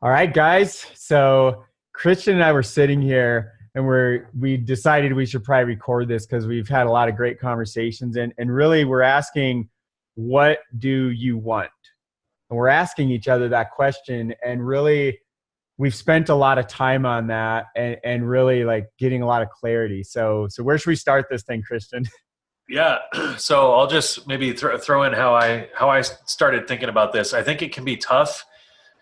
All right, guys. So Christian and I were sitting here and we decided we should probably record this because we've had a lot of great conversations and really we're asking, what do you want? And we're asking each other that question, and really we've spent a lot of time on that and really like getting a lot of clarity. So where should we start this thing, Christian? Yeah, so I'll just maybe throw in how I started thinking about this. I think it can be tough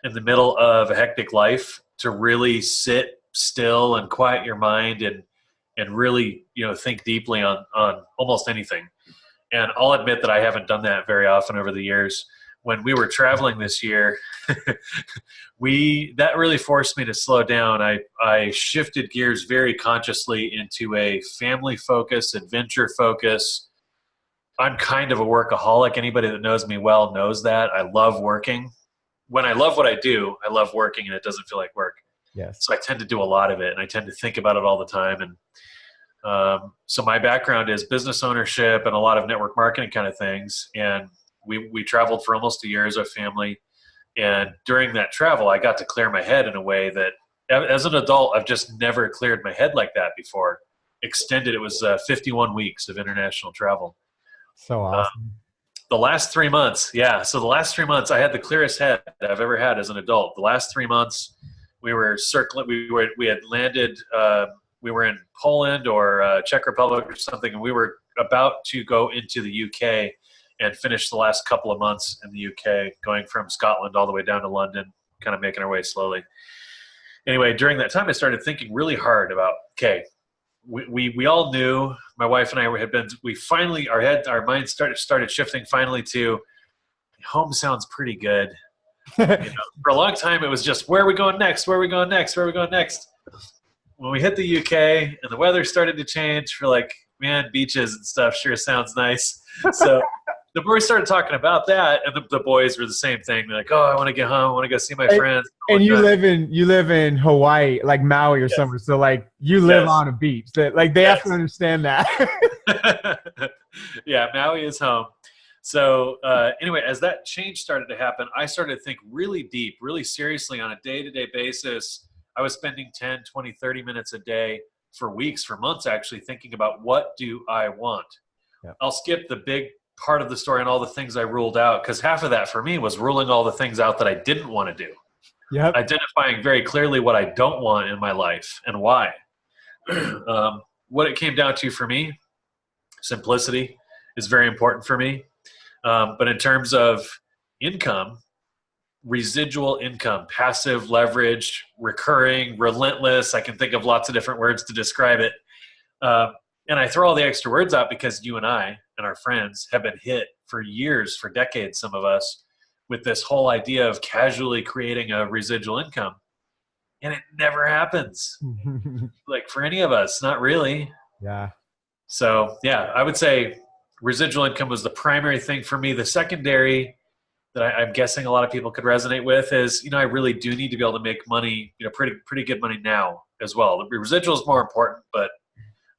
in the middle of a hectic life to really sit still and quiet your mind and really think deeply on almost anything. And I'll admit that I haven't done that very often over the years. When we were traveling this year, we that really forced me to slow down. I shifted gears very consciously into a family focus, adventure focus. I'm kind of a workaholic. Anybody that knows me well knows that. I love working. When I love what I do, I love working and it doesn't feel like work. Yes. So I tend to do a lot of it and I tend to think about it all the time. And so my background is business ownership and a lot of network marketing kind of things. And we traveled for almost a year as a family. And during that travel, I got to clear my head in a way that as an adult, I've just never cleared my head like that before. Extended, it was 51 weeks of international travel. So Uh, awesome. the last 3 months, yeah. So the last 3 months, I had the clearest head I've ever had as an adult. The last 3 months, we were circling. We had landed. We were in Poland or Czech Republic or something, and we were about to go into the UK and finish the last couple of months in the UK, going from Scotland all the way down to London, kind of making our way slowly. Anyway, during that time, I started thinking really hard about, okay, we all knew, my wife and I had been, we finally, our minds started shifting finally to home sounds pretty good. For a long time, it was just, where are we going next? Where are we going next? Where are we going next? When we hit the UK and the weather started to change, we're like, man, beaches and stuff sure sounds nice. So the boys started talking about that, and the boys were the same thing. They're like, oh, I want to get home. I want to go see my friends. And you live in Hawaii, like Maui or Yes. somewhere. So like you live Yes. on a beach. That like they have to understand that. Yeah, Maui is home. So anyway, as that change started to happen, I started to think really deep, really seriously on a day-to-day basis. I was spending 10, 20, 30 minutes a day for weeks, for months actually, thinking about what do I want. Yep. I'll skip the big part of the story and all the things I ruled out, because half of that for me was ruling all the things out that I didn't want to do. Yep. Identifying very clearly what I don't want in my life and why. What it came down to for me, simplicity is very important for me. But in terms of income, residual income, passive, leverage, recurring, relentless, I can think of lots of different words to describe it. And I throw all the extra words out because you and I and our friends have been hit for years, for decades, some of us, with this whole idea of casually creating a residual income. And it never happens. Like for any of us, not really. Yeah. So yeah, I would say residual income was the primary thing for me. The secondary that I'm guessing a lot of people could resonate with is, I really do need to be able to make money, pretty good money now as well. The residual is more important, but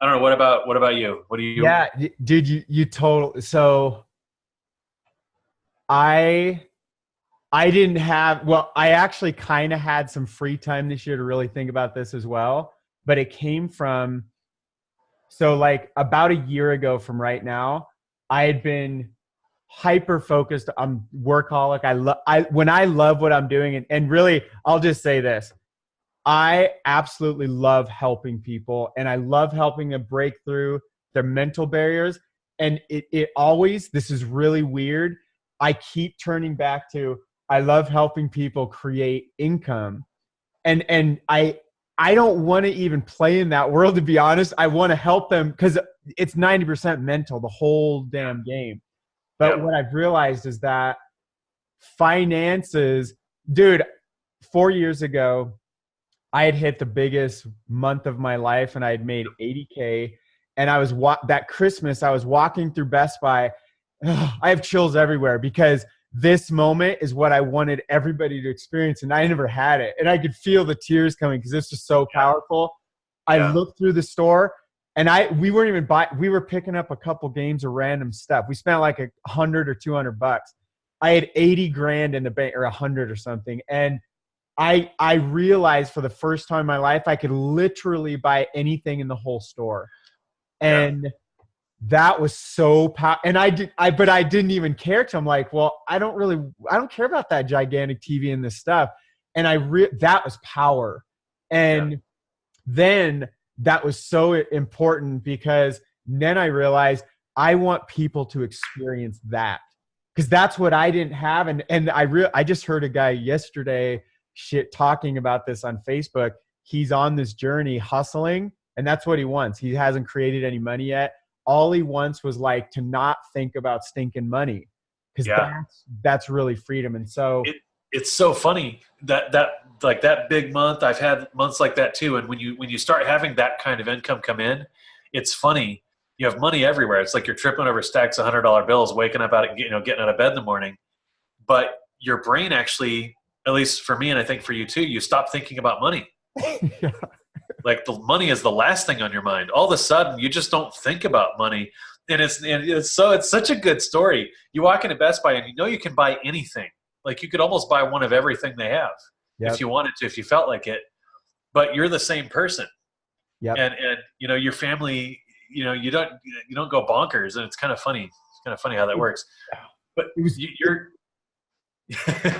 I don't know. What about you? What do you? Yeah, dude, you total. So I didn't have, well, I actually kind of had some free time this year to really think about this as well, but it came from, so like about a year ago from right now, I had been hyper focused on workaholic. When I love what I'm doing, and really, I'll just say this. I absolutely love helping people, and I love helping them break through their mental barriers. And it always, this is really weird, I keep turning back to, I love helping people create income. And I don't want to even play in that world, to be honest. I want to help them because it's 90% mental, the whole damn game. But Yeah. what I've realized is that finances, dude, 4 years ago, I had hit the biggest month of my life and I had made 80K. And I was that Christmas, I was walking through Best Buy. I have chills everywhere because this moment is what I wanted everybody to experience. And I never had it. And I could feel the tears coming because it's just so powerful. I looked through the store and we weren't even we were picking up a couple games of random stuff. We spent like $100 or $200. I had 80 grand in the bank, or 100 or something. And I realized for the first time in my life, I could literally buy anything in the whole store. And that was so and but I didn't even care. I'm like, well, I don't care about that gigantic TV and this stuff. And that was power. And then that was so important, because then I realized I want people to experience that, because that's what I didn't have. And I just heard a guy yesterday talking about this on Facebook. He's on this journey hustling, and that's what he wants. He hasn't created any money yet. All he wants was like to not think about stinking money, because that's really freedom. And so it's so funny that like that big month, I've had months like that too. And when you start having that kind of income come in, it's funny. You have money everywhere. It's like you're tripping over stacks of $100 bills, waking up getting out of bed in the morning. But your brain actually, at least for me, and I think for you too, you stop thinking about money. Yeah. Like the money is the last thing on your mind. All of a sudden, you just don't think about money. And it's such a good story. You walk into Best Buy and you can buy anything. Like you could almost buy one of everything they have if you wanted to, if you felt like it. But you're the same person. Yep. And your family, you don't go bonkers, and it's kind of funny. It's kind of funny how that works. But you're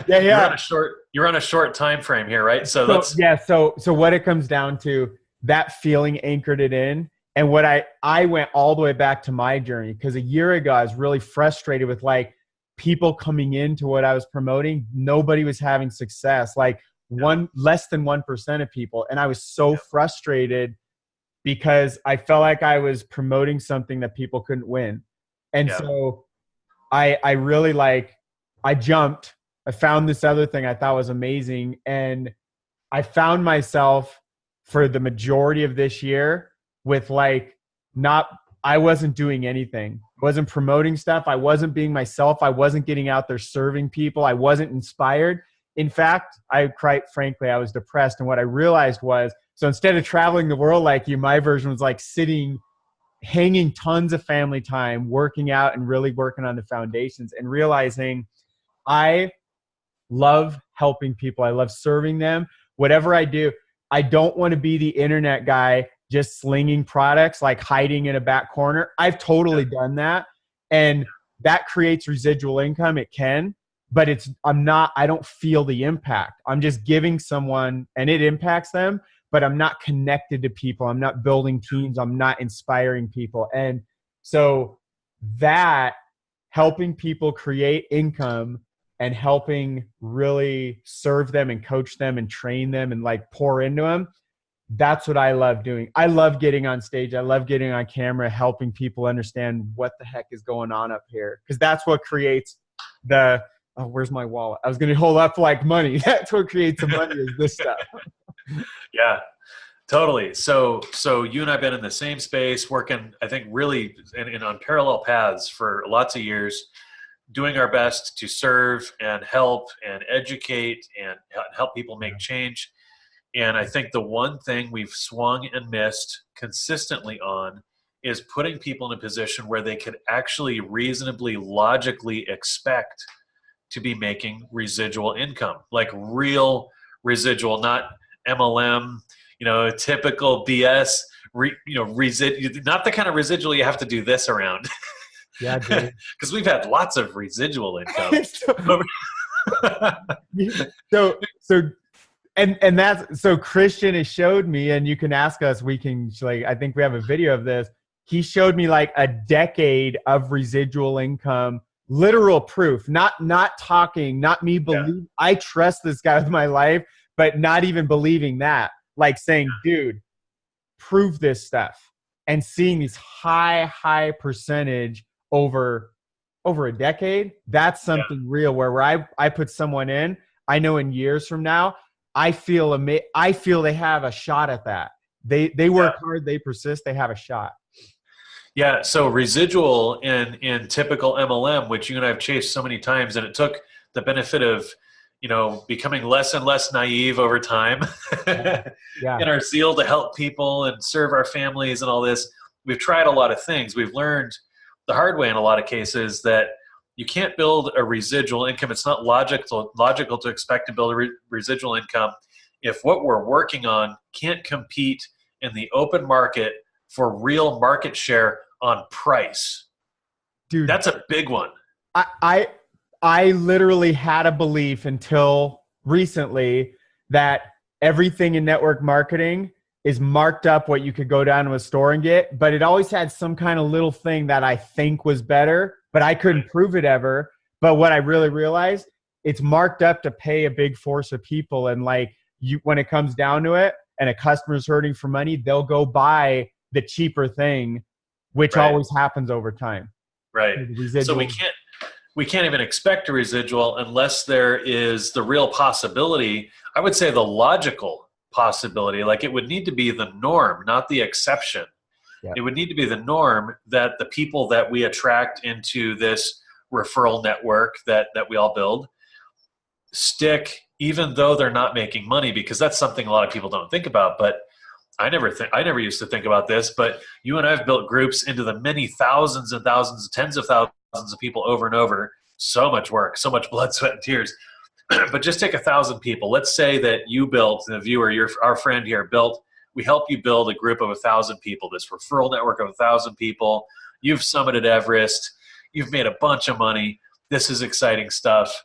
you're on a short time frame here, right? So what it comes down to, that feeling anchored it in. And what I went all the way back to my journey, because a year ago I was really frustrated with like people coming into what I was promoting. Nobody was having success, like less than 1% of people. And I was so frustrated, because I felt like I was promoting something that people couldn't win. And so I really I jumped. I found this other thing I thought was amazing. And I found myself for the majority of this year with I wasn't doing anything. I wasn't promoting stuff. I wasn't being myself. I wasn't getting out there serving people. I wasn't inspired. In fact, quite frankly, I was depressed. And what I realized was, so instead of traveling the world like you, my version was like sitting, hanging tons of family time, working out and really working on the foundations, and realizing I love helping people. I love serving them. Whatever I do, I don't want to be the internet guy just slinging products, like hiding in a back corner. I've totally done that. And that creates residual income. It can, but I don't feel the impact. I'm just giving someone and it impacts them, but I'm not connected to people. I'm not building teams. I'm not inspiring people. And so that helping people create income and helping really serve them and coach them and train them and like pour into them, that's what I love doing. I love getting on stage. I love getting on camera, helping people understand what the heck is going on up here. Because that's what creates where's my wallet? I was going to hold up like money. That's what creates the money, is this stuff. Yeah, totally. So you and I have been in the same space, working, I think, really in on parallel paths for lots of years, doing our best to serve and help and educate and help people make change. And I think the one thing we've swung and missed consistently on is putting people in a position where they could actually reasonably, logically expect to be making residual income, like real residual, not MLM, typical BS, not the kind of residual you have to do this around. Yeah, dude. Because we've had lots of residual income. And that's so Christian has showed me, and you can ask us, I think we have a video of this. He showed me like a decade of residual income, literal proof, not talking, not me believe. I trust this guy with my life, but not even believing that, like saying, dude, prove this stuff, and seeing these high percentage over a decade. That's something real where I put someone in, I know in years from now, I feel they have a shot at that. They work hard, they persist, they have a shot. Yeah. So residual in typical MLM, which you and I have chased so many times, and it took the benefit of, becoming less and less naive over time in our zeal to help people and serve our families and all this. We've tried a lot of things. We've learned the hard way in a lot of cases that you can't build a residual income. It's not logical to expect to build a residual income if what we're working on can't compete in the open market for real market share on price. Dude, that's a big one. I literally had a belief until recently that everything in network marketing is marked up what you could go down to a store and get, but it always had some kind of little thing that I think was better, but I couldn't prove it ever. But what I really realized, it's marked up to pay a big force of people. And like when it comes down to it and a customer's hurting for money, they'll go buy the cheaper thing, which always happens over time. Right. So we can't even expect a residual unless there is the real possibility. I would say the logical possibility, like it would need to be the norm, not the exception. Yeah. It would need to be the norm that the people that we attract into this referral network that we all build stick, even though they're not making money, because that's something a lot of people don't think about. But I never used to think about this, but you and I have built groups into the many thousands and thousands, tens of thousands of people over and over. So much work, so much blood, sweat, and tears. But just take 1,000 people. Let's say that you built, the viewer, our friend here built, we help you build a group of 1,000 people, this referral network of 1,000 people. You've summited Everest. You've made a bunch of money. This is exciting stuff.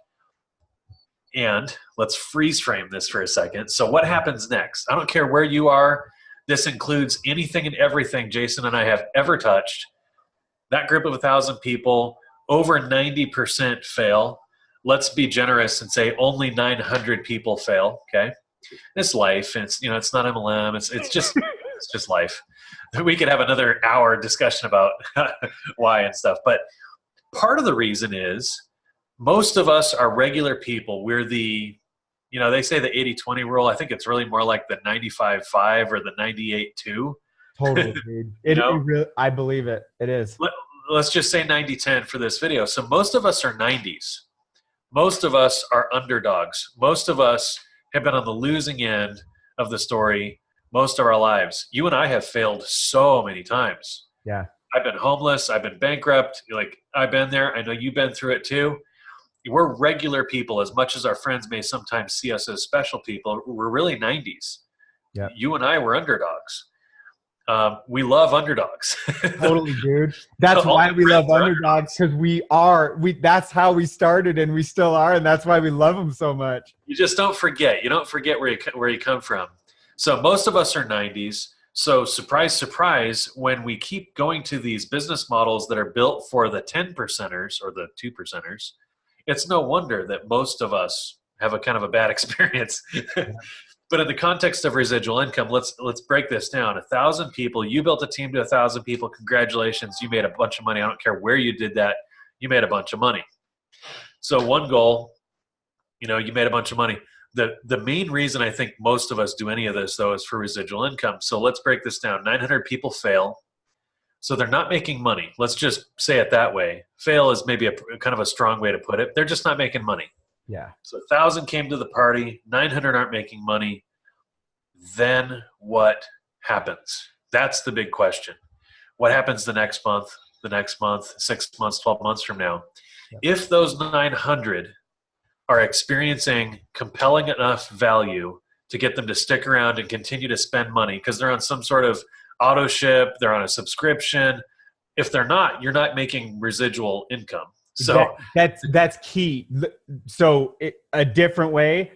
And let's freeze frame this for a second. So what happens next? I don't care where you are. This includes anything and everything Jason and I have ever touched. That group of 1,000 people, over 90% fail. Let's be generous and say only 900 people fail. Okay, it's life, and it's not MLM. It's just life. We could have another hour discussion about why and stuff. But part of the reason is most of us are regular people. We're the they say the 80-20 rule. I think it's really more like the 95-5 or the 98-2. Totally, dude. I believe it. It is. Let's just say 90-10 for this video. So most of us are 90s. Most of us are underdogs. Most of us have been on the losing end of the story most of our lives. You and I have failed so many times. Yeah. I've been homeless. I've been bankrupt. Like, I've been there. I know you've been through it too. We're regular people. As much as our friends may sometimes see us as special people, we're really 90s. Yeah. You and I were underdogs. We love underdogs. Totally, dude. That's why we love underdogs, because that's how we started, and we still are, and that's why we love them so much. You just don't forget. You don't forget where you come from. So most of us are 90s. So surprise, surprise, when we keep going to these business models that are built for the 10%ers or the 2%ers, it's no wonder that most of us have a kind of a bad experience. But in the context of residual income, let's break this down. 1,000 people, you built a team to 1,000 people. Congratulations, you made a bunch of money. I don't care where you did that. You made a bunch of money. So one goal, you made a bunch of money. The main reason I think most of us do any of this, though, is for residual income. So let's break this down. 900 people fail. So they're not making money. Let's just say it that way. Fail is maybe a kind of a strong way to put it. They're just not making money. Yeah. So 1,000 came to the party, 900 aren't making money. Then what happens? That's the big question. What happens the next month, 6 months, 12 months from now? Yep. If those 900 are experiencing compelling enough value to get them to stick around and continue to spend money because they're on some sort of auto ship, they're on a subscription. If they're not, you're not making residual income. So that's key. So a different way,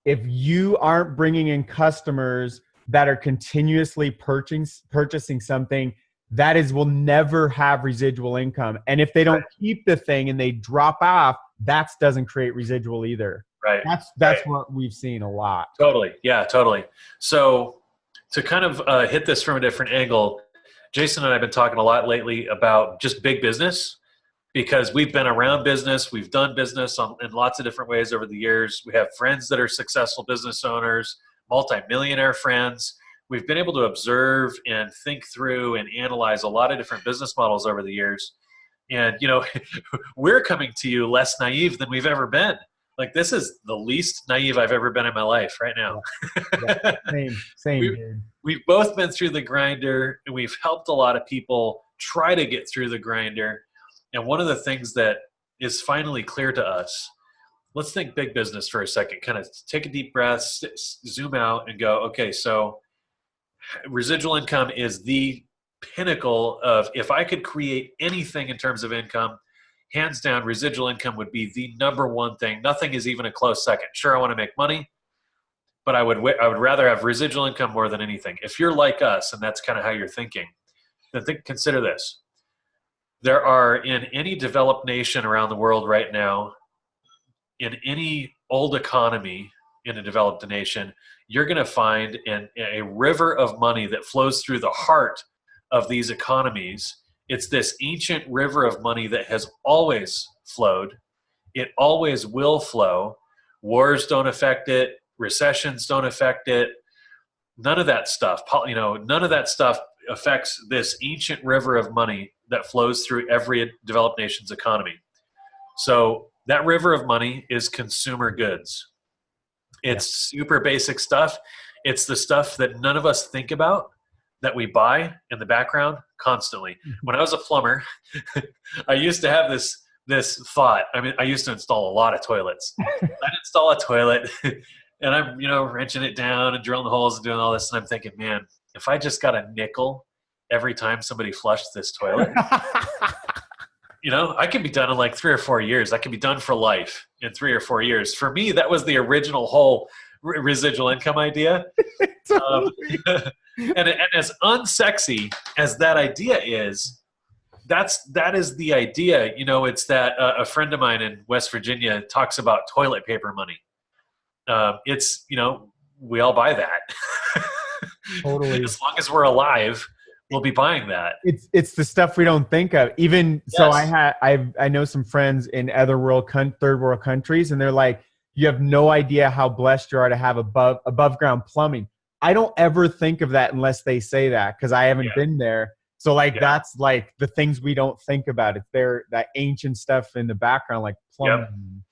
if you aren't bringing in customers that are continuously purchasing something, will never have residual income. And if they don't keep the thing and they drop off, that doesn't create residual either. Right. That's what we've seen a lot. Totally. Yeah, totally. So to kind of hit this from a different angle, Jason and I have been talking a lot lately about just big business, because we've been around business. We've done business in lots of different ways over the years. We have friends that are successful business owners, multimillionaire friends. We've been able to observe and think through and analyze a lot of different business models over the years. And, we're coming to you less naive than we've ever been. Like, this is the least naive I've ever been in my life right now. Yeah. Same, dude. We've both been through the grinder, and we've helped a lot of people try to get through the grinder. And one of the things that is finally clear to us, let's think big business for a second. Kind of take a deep breath, zoom out, and go, okay, so residual income is the pinnacle of, if I could create anything in terms of income, hands down, residual income would be the number one thing. Nothing is even a close second. Sure, I want to make money, but I would rather have residual income more than anything. If you're like us, and that's kind of how you're thinking, then consider this. There are, in any developed nation around the world right now, in any old economy in a developed nation, you're going to find a river of money that flows through the heart of these economies. It's this ancient river of money that has always flowed. It always will flow. Wars don't affect it. Recessions don't affect it. None of that stuff, none of that stuff affects this ancient river of money that flows through every developed nation's economy. So that river of money is consumer goods. It's super basic stuff. It's the stuff that none of us think about, that we buy in the background constantly. When I was a plumber, I used to have this thought. I mean, I used to install a lot of toilets. I'd install a toilet and I'm, wrenching it down and drilling the holes and doing all this. And I'm thinking, man, if I just got a nickel every time somebody flushed this toilet, I could be done in like 3 or 4 years. I could be done for life in 3 or 4 years. For me, that was the original whole residual income idea. And as unsexy as that idea is, that is the idea. It's that a friend of mine in West Virginia talks about toilet paper money. It's, we all buy that. Totally. As long as we're alive, we'll be buying that. It's the stuff we don't think of. Even so, I know some friends in other third world countries, and they're like, you have no idea how blessed you are to have above ground plumbing. I don't ever think of that unless they say that, because I haven't been there. So that's like the things we don't think about. It's that ancient stuff in the background, like plumbing.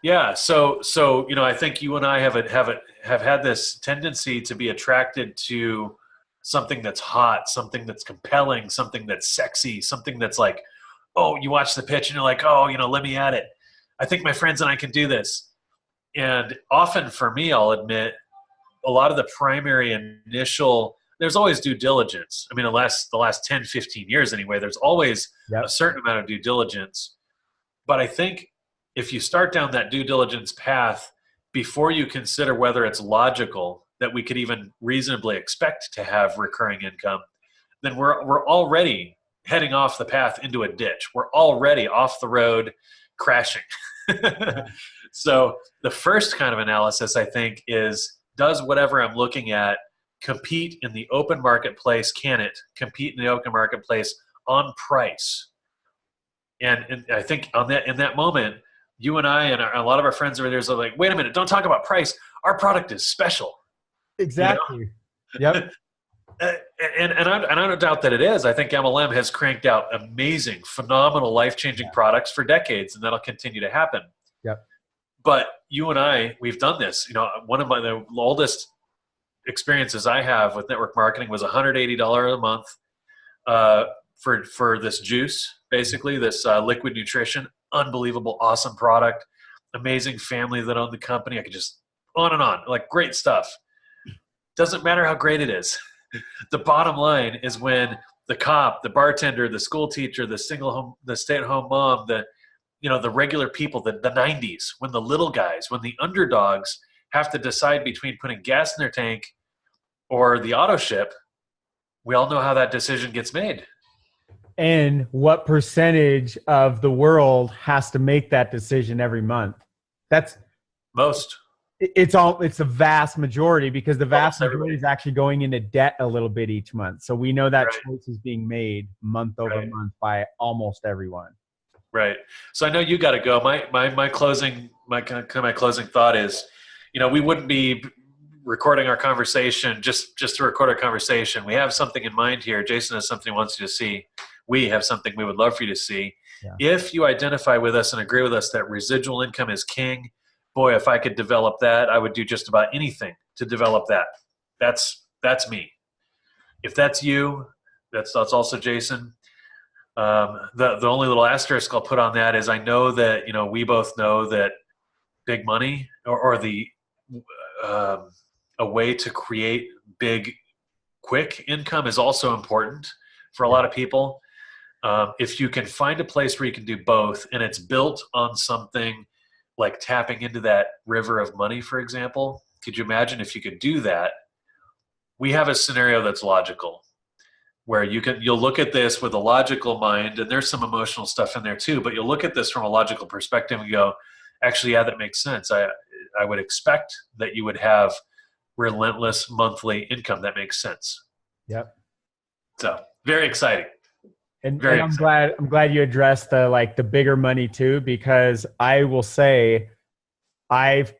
Yep. Yeah. So I think you and I have had this tendency to be attracted to something that's hot, something that's compelling, something that's sexy, something that's like, oh, you watch the pitch and you're like, oh, let me at it. I think my friends and I can do this. And often for me, I'll admit, a lot of the primary initial, there's always due diligence. I mean, the last 10, 15 years anyway, there's always a certain amount of due diligence. But I think if you start down that due diligence path before you consider whether it's logical that we could even reasonably expect to have recurring income, then we're already heading off the path into a ditch. We're already off the road crashing. So the first kind of analysis, I think, is, does whatever I'm looking at compete in the open marketplace? Can it compete in the open marketplace on price? And I think in that moment, you and I and a lot of our friends over there are like, wait a minute, don't talk about price. Our product is special. Exactly. Yep. And I don't doubt that it is. I think MLM has cranked out amazing, phenomenal, life-changing products for decades, and that'll continue to happen. Yep. But you and I, we've done this. One of the oldest experiences I have with network marketing was $180 a month for this juice, basically, this liquid nutrition. Unbelievable, awesome product. Amazing family that owned the company. I could just on and on, like great stuff. Doesn't matter how great it is. The bottom line is when the cop, the bartender, the school teacher, the stay-at-home mom, the regular people, the 90s, when the little guys, when the underdogs have to decide between putting gas in their tank or the auto ship, we all know how that decision gets made. And what percentage of the world has to make that decision every month? That's most. It's a vast majority, because the vast majority is actually going into debt a little bit each month. So we know that choice is being made month over month by almost everyone. Right. So I know you got to go. My closing thought is, we wouldn't be recording our conversation just to record our conversation. We have something in mind here. Jason has something he wants you to see. We have something we would love for you to see. Yeah. If you identify with us and agree with us that residual income is king, boy, if I could develop that, I would do just about anything to develop that. That's me. If that's you, that's also Jason. The only little asterisk I'll put on that is I know that, we both know that big money or the a way to create big, quick income is also important for a lot of people. If you can find a place where you can do both and it's built on something like tapping into that river of money, for example, could you imagine if you could do that? We have a scenario that's logical where you'll look at this with a logical mind, and there's some emotional stuff in there too, but you'll look at this from a logical perspective and go, actually, yeah, that makes sense. I would expect that you would have relentless monthly income. That makes sense. Yep. So very exciting. And I'm glad you addressed the bigger money too, because I will say I've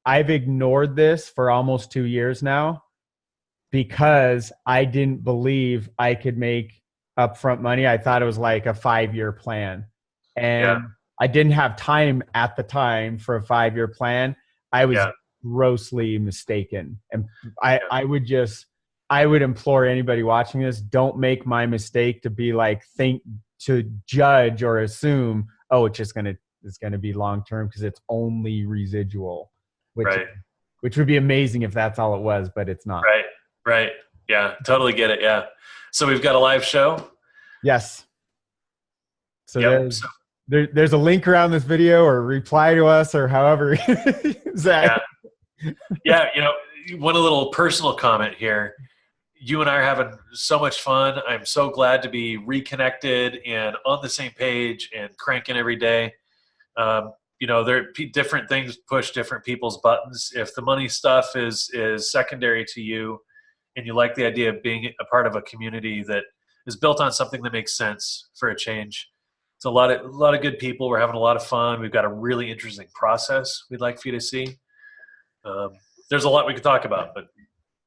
ignored this for almost 2 years now because I didn't believe I could make upfront money. I thought it was like a 5-year plan, and I didn't have time at the time for a 5-year plan. I was grossly mistaken, and I would implore anybody watching this, don't make my mistake to be to judge or assume, oh, it's going to be long-term because it's only residual, which would be amazing if that's all it was, but it's not. Right. Yeah. Totally get it. Yeah. So we've got a live show. Yes. So there's a link around this video, or reply to us, or however. Zach. Yeah. One little personal comment here. You and I are having so much fun. I'm so glad to be reconnected and on the same page and cranking every day. There are different things push different people's buttons. If the money stuff is secondary to you and you like the idea of being a part of a community that is built on something that makes sense for a change, it's a lot of good people. We're having a lot of fun. We've got a really interesting process we'd like for you to see. There's a lot we could talk about, but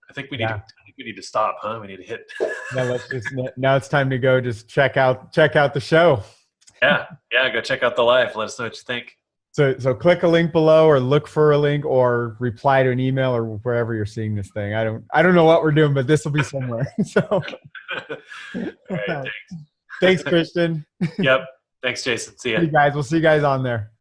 I think we need to stop, huh? We need to hit. Now it's time to go. Just check out the show. Yeah. Go check out the live. Let us know what you think. So click a link below, or look for a link, or reply to an email, or wherever you're seeing this thing. I don't know what we're doing, but this will be somewhere. So, all right, thanks, Christian. Yep. Thanks, Jason. See ya. Hey guys, we'll see you guys on there.